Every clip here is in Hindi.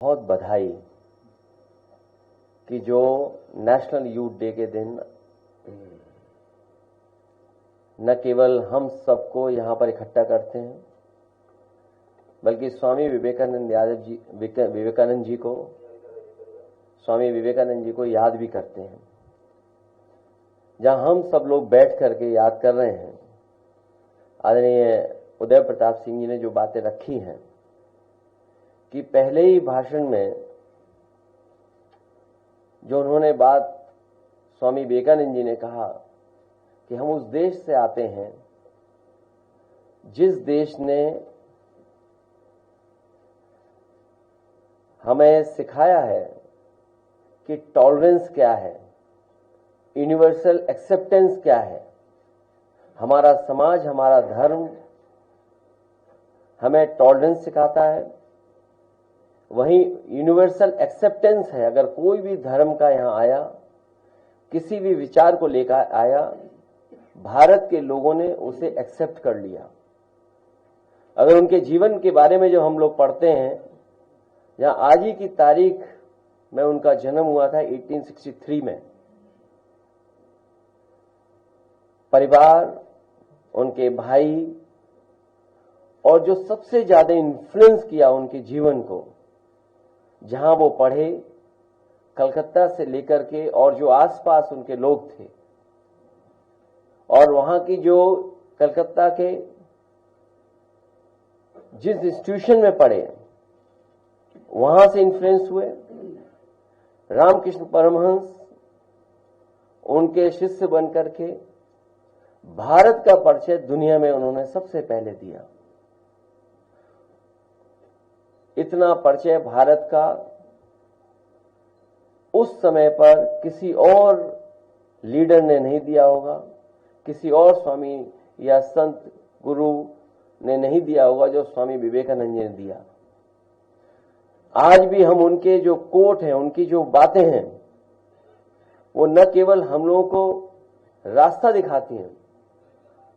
बहुत बधाई कि जो नेशनल यूथ डे के दिन न केवल हम सबको यहां पर इकट्ठा करते हैं, बल्कि स्वामी विवेकानंद जी को याद भी करते हैं। जहां हम सब लोग बैठ करके याद कर रहे हैं, आदरणीय उदय प्रताप सिंह जी ने जो बातें रखी हैं कि पहले ही भाषण में जो उन्होंने बात स्वामी विवेकानंद जी ने कहा कि हम उस देश से आते हैं जिस देश ने हमें सिखाया है कि टॉलरेंस क्या है, यूनिवर्सल एक्सेप्टेंस क्या है। हमारा समाज, हमारा धर्म हमें टॉलरेंस सिखाता है, वहीं यूनिवर्सल एक्सेप्टेंस है। अगर कोई भी धर्म का यहां आया, किसी भी विचार को लेकर आया, भारत के लोगों ने उसे एक्सेप्ट कर लिया। अगर उनके जीवन के बारे में जो हम लोग पढ़ते हैं, जहां आज ही की तारीख में उनका जन्म हुआ था 1863 में, परिवार, उनके भाई और जो सबसे ज्यादा इन्फ्लुएंस किया उनके जीवन को, जहां वो पढ़े, कलकत्ता से लेकर के और जो आसपास उनके लोग थे, और वहां की जो कलकत्ता के जिस इंस्टीट्यूशन में पढ़े, वहां से इन्फ्लुएंस हुए। रामकृष्ण परमहंस उनके शिष्य बनकर के भारत का परिचय दुनिया में उन्होंने सबसे पहले दिया। इतना परिचय भारत का उस समय पर किसी और लीडर ने नहीं दिया होगा, किसी और स्वामी या संत गुरु ने नहीं दिया होगा जो स्वामी विवेकानंद जी ने दिया। आज भी हम उनके जो कोट हैं, उनकी जो बातें हैं, वो न केवल हम लोगों को रास्ता दिखाती हैं,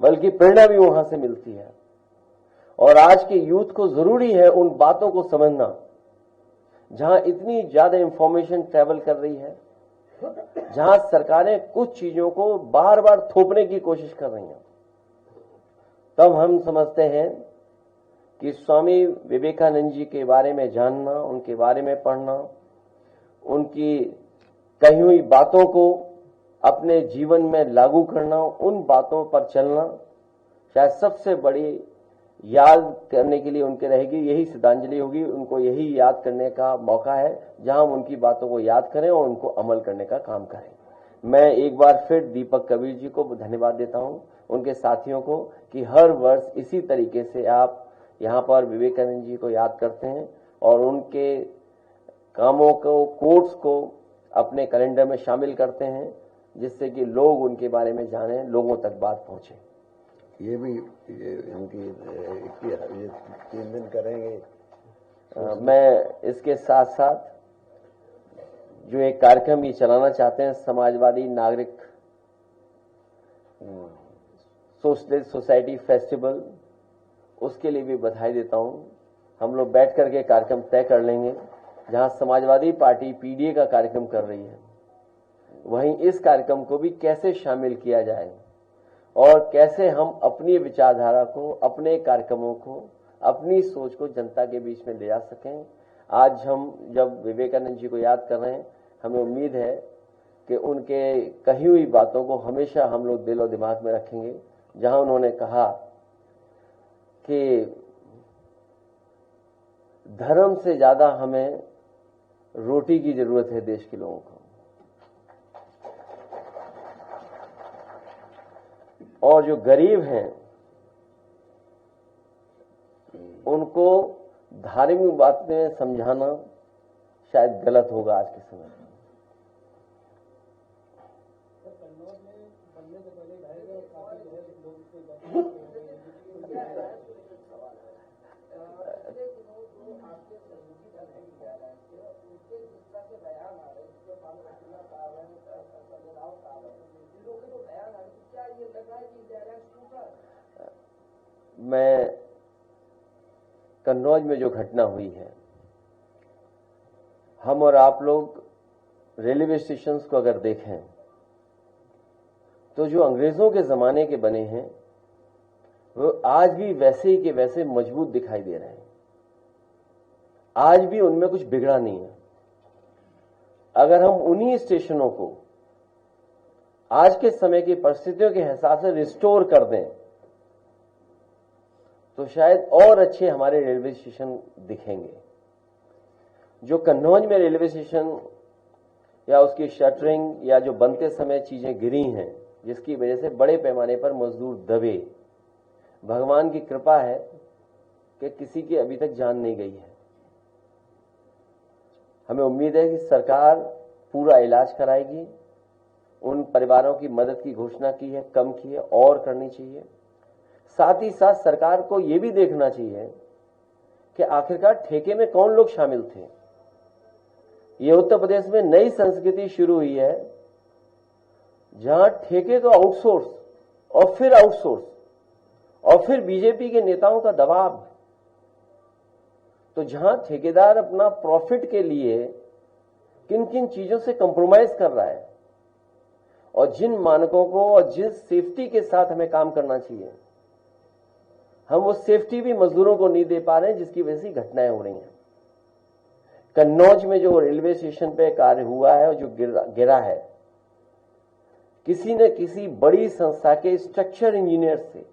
बल्कि प्रेरणा भी वहां से मिलती है। और आज के यूथ को जरूरी है उन बातों को समझना। जहां इतनी ज्यादा इंफॉर्मेशन ट्रैवल कर रही है, जहां सरकारें कुछ चीजों को बार बार थोपने की कोशिश कर रही हैं, तब हम समझते हैं कि स्वामी विवेकानंद जी के बारे में जानना, उनके बारे में पढ़ना, उनकी कही हुई बातों को अपने जीवन में लागू करना, उन बातों पर चलना शायद सबसे बड़ी याद करने के लिए उनके रहेगी। यही श्रद्धांजलि होगी, उनको यही याद करने का मौका है जहां हम उनकी बातों को याद करें और उनको अमल करने का काम करें। मैं एक बार फिर दीपक कबीर जी को धन्यवाद देता हूं, उनके साथियों को, कि हर वर्ष इसी तरीके से आप यहां पर विवेकानंद जी को याद करते हैं और उनके कामों को, कोट्स को अपने कैलेंडर में शामिल करते हैं, जिससे कि लोग उनके बारे में जानें, लोगों तक बात पहुंचे। ये भी उनकी ये 3 दिन करेंगे। मैं इसके साथ साथ जो एक कार्यक्रम ये चलाना चाहते हैं, समाजवादी नागरिक सोशलिस्ट सोसाइटी फेस्टिवल, उसके लिए भी बधाई देता हूं। हम लोग बैठ करके कार्यक्रम तय कर लेंगे। जहां समाजवादी पार्टी पीडीए का कार्यक्रम कर रही है, वहीं इस कार्यक्रम को भी कैसे शामिल किया जाए और कैसे हम अपनी विचारधारा को, अपने कार्यक्रमों को, अपनी सोच को जनता के बीच में ले जा सकें। आज हम जब विवेकानंद जी को याद कर रहे हैं, हमें उम्मीद है कि उनके कही हुई बातों को हमेशा हम लोग दिल और दिमाग में रखेंगे। जहां उन्होंने कहा कि धर्म से ज्यादा हमें रोटी की जरूरत है देश के लोगों को, और जो गरीब हैं उनको धार्मिक बातें समझाना शायद गलत होगा आज के समय में। मैं कन्नौज में जो घटना हुई है, हम और आप लोग रेलवे स्टेशंस को अगर देखें तो जो अंग्रेजों के जमाने के बने हैं वो आज भी वैसे ही के वैसे मजबूत दिखाई दे रहे हैं। आज भी उनमें कुछ बिगड़ा नहीं है। अगर हम उन्हीं स्टेशनों को आज के समय की परिस्थितियों के हिसाब से रिस्टोर कर दें तो शायद और अच्छे हमारे रेलवे स्टेशन दिखेंगे। जो कन्नौज में रेलवे स्टेशन या उसकी शटरिंग या जो बनते समय चीजें गिरी हैं जिसकी वजह से बड़े पैमाने पर मजदूर दबे, भगवान की कृपा है कि किसी की अभी तक जान नहीं गई है। हमें उम्मीद है कि सरकार पूरा इलाज कराएगी। उन परिवारों की मदद की घोषणा की है, कम की है, और करनी चाहिए। साथ ही साथ सरकार को यह भी देखना चाहिए कि आखिरकार ठेके में कौन लोग शामिल थे। ये उत्तर प्रदेश में नई संस्कृति शुरू हुई है जहां ठेके तो आउटसोर्स और फिर आउटसोर्स और फिर बीजेपी के नेताओं का दबाव। तो जहां ठेकेदार अपना प्रॉफिट के लिए किन किन चीजों से कंप्रोमाइज कर रहा है और जिन मानकों को और जिस सेफ्टी के साथ हमें काम करना चाहिए, हम वो सेफ्टी भी मजदूरों को नहीं दे पा रहे हैं, जिसकी वजह से घटनाएं हो रही हैं। कन्नौज में जो रेलवे स्टेशन पे कार्य हुआ है और जो गिरा है, किसी न किसी बड़ी संस्था के स्ट्रक्चर इंजीनियर से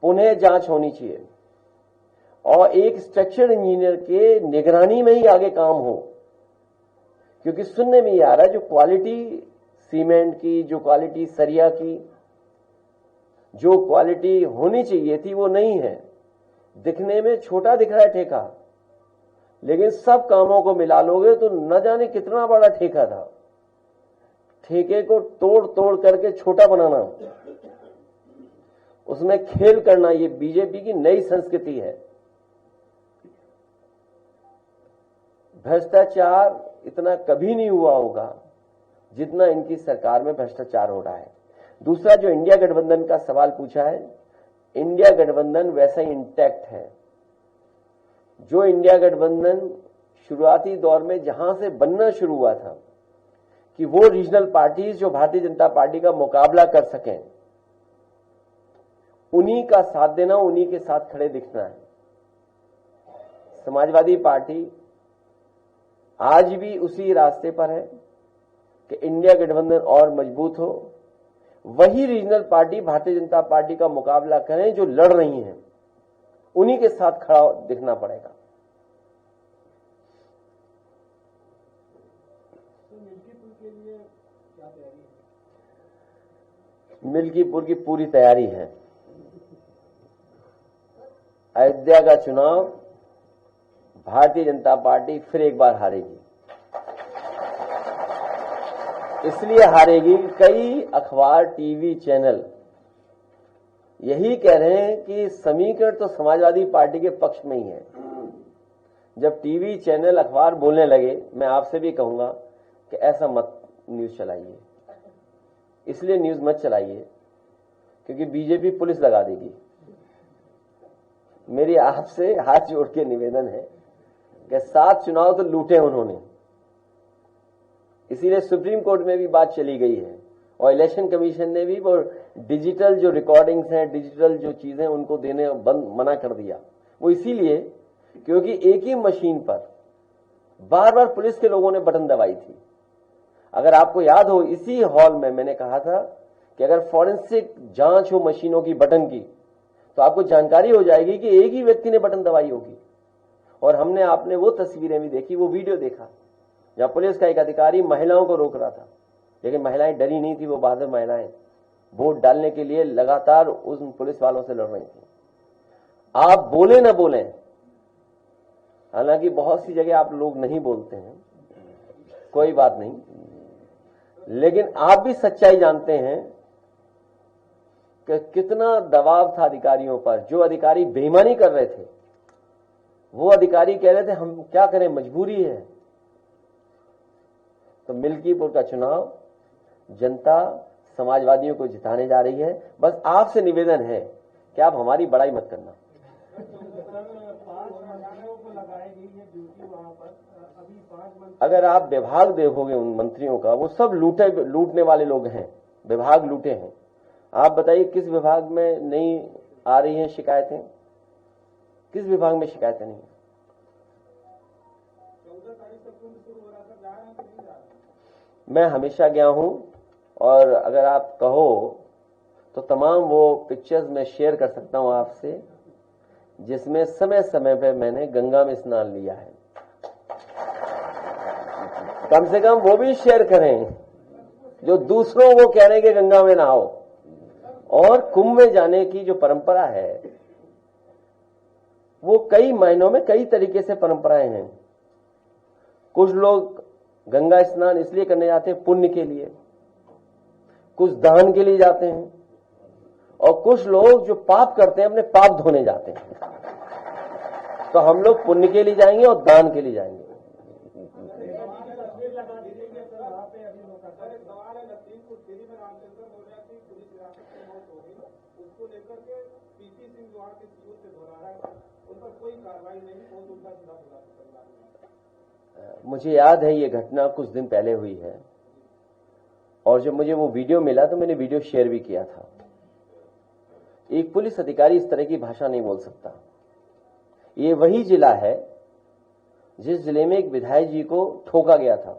पुनः जांच होनी चाहिए और एक स्ट्रक्चर इंजीनियर के निगरानी में ही आगे काम हो। क्योंकि सुनने में ये आ रहा है जो क्वालिटी सीमेंट की, जो क्वालिटी सरिया की, जो क्वालिटी होनी चाहिए थी वो नहीं है। दिखने में छोटा दिख रहा है ठेका, लेकिन सब कामों को मिला लोगे तो न जाने कितना बड़ा ठेका था। ठेके को तोड़ तोड़ करके छोटा बनाना, उसमें खेल करना, ये बीजेपी की नई संस्कृति है। भ्रष्टाचार इतना कभी नहीं हुआ होगा जितना इनकी सरकार में भ्रष्टाचार हो रहा है। दूसरा, जो इंडिया गठबंधन का सवाल पूछा है, इंडिया गठबंधन वैसा ही इंटैक्ट है। जो इंडिया गठबंधन शुरुआती दौर में जहां से बनना शुरू हुआ था कि वो रीजनल पार्टीज जो भारतीय जनता पार्टी का मुकाबला कर सकें, उन्हीं का साथ देना, उन्हीं के साथ खड़े दिखना है। समाजवादी पार्टी आज भी उसी रास्ते पर है कि इंडिया गठबंधन और मजबूत हो, वही regional party Bharatiya Janata party का मुकाबला करें जो लड़ रही हैं, उन्हीं के साथ खड़ा दिखना पड़ेगा। मिल्कीपुर की पूरी तैयारी है। अयोध्या का चुनाव भारतीय जनता पार्टी फिर एक बार हारेगी। इसलिए हारेगी कि कई अखबार, टीवी चैनल यही कह रहे हैं कि समीकरण तो समाजवादी पार्टी के पक्ष में ही है। जब टीवी चैनल, अखबार बोलने लगे, मैं आपसे भी कहूंगा कि ऐसा मत न्यूज चलाइए। इसलिए न्यूज मत चलाइए क्योंकि बीजेपी पुलिस लगा देगी। मेरी आपसे हाथ जोड़ के निवेदन है कि 7 चुनाव तो लूटे उन्होंने, इसीलिए सुप्रीम कोर्ट में भी बात चली गई है और इलेक्शन कमीशन ने भी वो डिजिटल जो रिकॉर्डिंग्स हैं, डिजिटल जो चीजें उनको देने मना कर दिया। वो इसीलिए क्योंकि एक ही मशीन पर बार बार पुलिस के लोगों ने बटन दबाई थी। अगर आपको याद हो, इसी हॉल में मैंने कहा था कि अगर फॉरेंसिक जांच हो मशीनों की बटन की तो आपको जानकारी हो जाएगी कि एक ही व्यक्ति ने बटन दबाई होगी। और हमने आपने वो तस्वीरें भी देखी, वो वीडियो देखा जहां पुलिस का एक अधिकारी महिलाओं को रोक रहा था, लेकिन महिलाएं डरी नहीं थी। वो बहादुर महिलाएं वोट डालने के लिए लगातार उन पुलिस वालों से लड़ रही थी। आप बोले ना बोले, हालांकि बहुत सी जगह आप लोग नहीं बोलते हैं, कोई बात नहीं, लेकिन आप भी सच्चाई जानते हैं कि कितना दबाव था अधिकारियों पर। जो अधिकारी बेईमानी कर रहे थे, वो अधिकारी कह रहे थे हम क्या करें, मजबूरी है। तो मिल्कीपुर का चुनाव जनता समाजवादियों को जिताने जा रही है। बस आपसे निवेदन है कि आप हमारी बड़ाई मत करना। 5 मजदूरों को लगाई गई है ड्यूटी वहां पर, अभी अगर आप विभाग देखोगे उन मंत्रियों का, वो सब लूटने वाले लोग हैं, विभाग लूटे हैं। आप बताइए किस विभाग में नहीं आ रही हैं शिकायतें? किस विभाग में शिकायतें नहीं? मैं हमेशा गया हूं, और अगर आप कहो तो तमाम वो पिक्चर्स मैं शेयर कर सकता हूं आपसे, जिसमें समय समय पे मैंने गंगा में स्नान लिया है। कम से कम वो भी शेयर करें जो दूसरों को कह रहे हैं कि गंगा में नहाओ। और कुंभ में जाने की जो परंपरा है, वो कई मायनों में कई तरीके से परंपराएं हैं। कुछ लोग गंगा स्नान इसलिए करने जाते हैं पुण्य के लिए, कुछ दान के लिए जाते हैं, और कुछ लोग जो पाप करते हैं अपने पाप धोने जाते हैं। तो हम लोग पुण्य के लिए जाएंगे और दान के लिए जाएंगे। मुझे याद है ये घटना कुछ दिन पहले हुई है, और जब मुझे वो वीडियो मिला तो मैंने वीडियो शेयर भी किया था। एक पुलिस अधिकारी इस तरह की भाषा नहीं बोल सकता। ये वही जिला है जिस जिले में एक विधायक जी को ठोका गया था,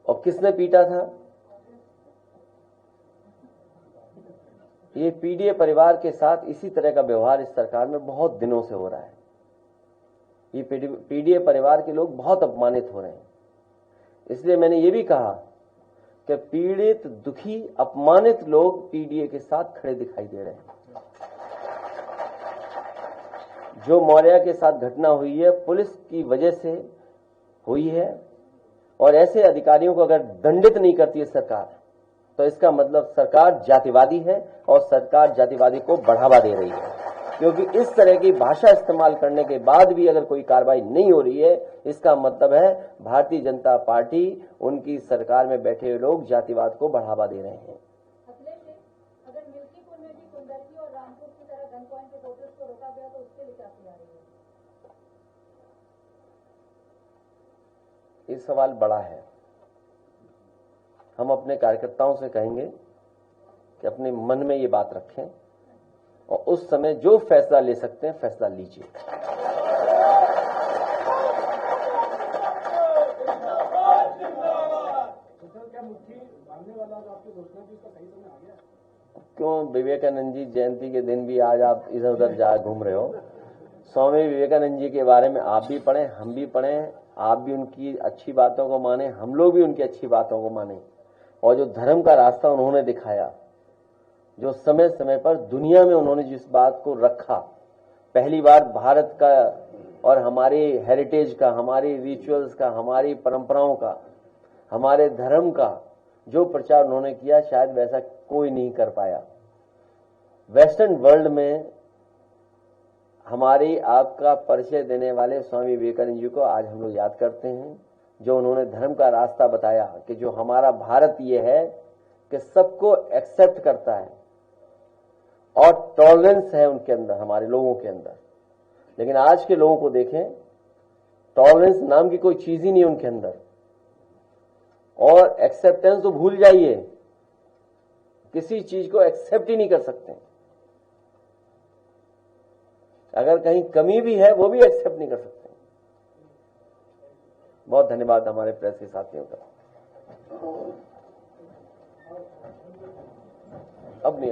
और किसने पीटा था? ये पीडीए परिवार के साथ इसी तरह का व्यवहार इस सरकार में बहुत दिनों से हो रहा है। ये पीडीए परिवार के लोग बहुत अपमानित हो रहे हैं। इसलिए मैंने ये भी कहा कि पीड़ित, दुखी, अपमानित लोग पीडीए के साथ खड़े दिखाई दे रहे हैं। जो मौर्या के साथ घटना हुई है पुलिस की वजह से हुई है, और ऐसे अधिकारियों को अगर दंडित नहीं करती है सरकार, तो इसका मतलब सरकार जातिवादी है, और सरकार जातिवादी को बढ़ावा दे रही है। क्योंकि इस तरह की भाषा इस्तेमाल करने के बाद भी अगर कोई कार्रवाई नहीं हो रही है, इसका मतलब है भारतीय जनता पार्टी, उनकी सरकार में बैठे हुए लोग जातिवाद को बढ़ावा दे रहे हैं। अगर मिल्कीपुर में भी कुंदरकी और रामपुर की तरह गन पॉइंट पे वोटर्स को रोका गया तो उसके लिए क्या तैयारी है? ये सवाल बड़ा है। हम अपने कार्यकर्ताओं से कहेंगे कि अपने मन में ये बात रखें, और उस समय जो फैसला ले सकते हैं फैसला लीजिए। क्यों विवेकानंद जी जयंती के दिन भी आज आप इधर उधर जा घूम रहे हो? स्वामी विवेकानंद जी के बारे में आप भी पढ़ें, हम भी पढ़ें, आप भी उनकी अच्छी बातों को माने, हम लोग भी उनकी अच्छी बातों को माने। और जो धर्म का रास्ता उन्होंने दिखाया, जो समय समय पर दुनिया में उन्होंने जिस बात को रखा, पहली बार भारत का और हमारे हेरिटेज का, हमारी रिचुअल्स का, हमारी परंपराओं का, हमारे धर्म का जो प्रचार उन्होंने किया, शायद वैसा कोई नहीं कर पाया। वेस्टर्न वर्ल्ड में हमारी आपका परिचय देने वाले स्वामी विवेकानंद जी को आज हम लोग याद करते हैं, जो उन्होंने धर्म का रास्ता बताया कि जो हमारा भारत ये है कि सबको एक्सेप्ट करता है और टॉलरेंस है उनके अंदर, हमारे लोगों के अंदर। लेकिन आज के लोगों को देखें, टॉलरेंस नाम की कोई चीज ही नहीं उनके अंदर, और एक्सेप्टेंस तो भूल जाइए, किसी चीज को एक्सेप्ट ही नहीं कर सकते। अगर कहीं कमी भी है वो भी एक्सेप्ट नहीं कर सकते। बहुत धन्यवाद हमारे प्रेस के साथियों का। अब नहीं